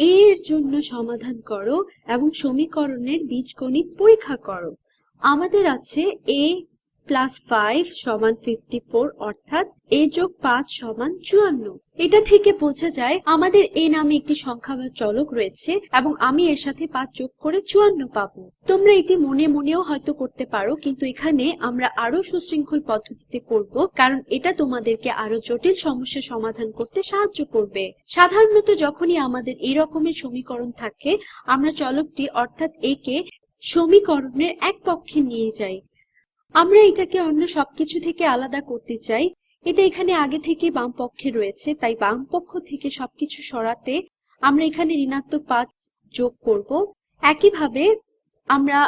এর জন্য সমাধান করো এবং সমীকরণের বীজগণিত পরীক্ষা করো। আমাদের আছে a + 5 = 54, অর্থাৎ a + 5 = 54। এটা থেকে বোঝা যায় আমাদের a নামে একটি সংখ্যা বা চলক রয়েছে এবং আমি এর সাথে 5 যোগ করে 54 পাবো। তোমরা এটি মনে মনেও হয়তো করতে পারো, কিন্তু এখানে আমরা আরো সুশৃঙ্খল পদ্ধতিতে করব, কারণ এটা তোমাদেরকে আরো জটিল সমস্যা সমাধান করতে সাহায্য করবে। সাধারণত যখনই আমাদের এই রকমের সমীকরণ থাকে, আমরা চলকটি অর্থাৎ a কে সমীকরণের এক পক্ষে নিয়ে যাই। আমরা এটাকে অন্য সবকিছু থেকে আলাদা করতে চাই। এটা এখানে আগে থেকে বাম পক্ষে রয়েছে, তাই বাম পক্ষ থেকে সবকিছু সরাতে আমরা এখানে ঋণাত্মক 5 যোগ করব। একইভাবে আমরা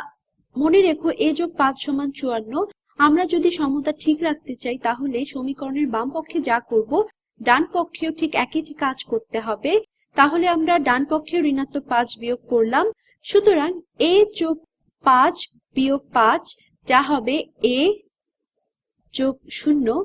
মনে রেখো a + 5 = 54। আমরা যদি সমতা ঠিক রাখতে চাই তাহলে সমীকরণের বাম পক্ষে যা করব ডান পক্ষেও ঠিক একই কাজ করতে হবে। তাহলে আমরা ডান পক্ষেও ঋণাত্মক 5 বিয়োগ করলাম। সুতরাং a + 5 - 5 যা হবে a + 0।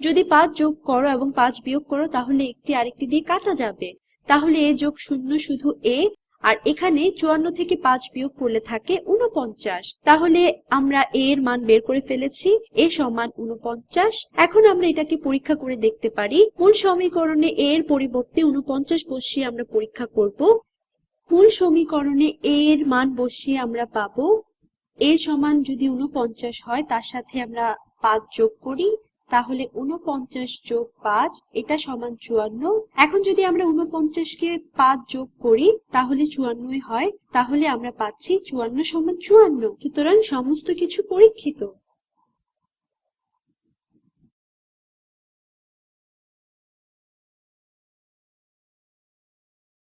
যদি 5 যোগ করো এবং 5 বিয়োগ করো তাহলে একটি আরেকটি দিয়ে কাটা যাবে। তাহলে a + 0 শুধু a, আর এখানে 54 থেকে 5 বিয়োগ করলে থাকে 49। তাহলে আমরা a এর মান বের করে ফেলেছি, a = 49। এখন আমরা এটাকে পরীক্ষা করে দেখতে পারি। মূল সমীকরণে a এর পরিবর্তে 49 বসিয়ে আমরা পরীক্ষা করব। মূল সমীকরণে a এর মান বসিয়ে আমরা পাবো a সমান যদি 49 হয় তার সাথে আমরা 5 যোগ করি, তাহলে 49 + 5 এটা সমান 54। এখন যদি আমরা 49 কে 5 যোগ করি তাহলে 54 হয়। তাহলে আমরা পাচ্ছি 54 = 54। সুতরাং সমস্ত কিছু পরীক্ষিত।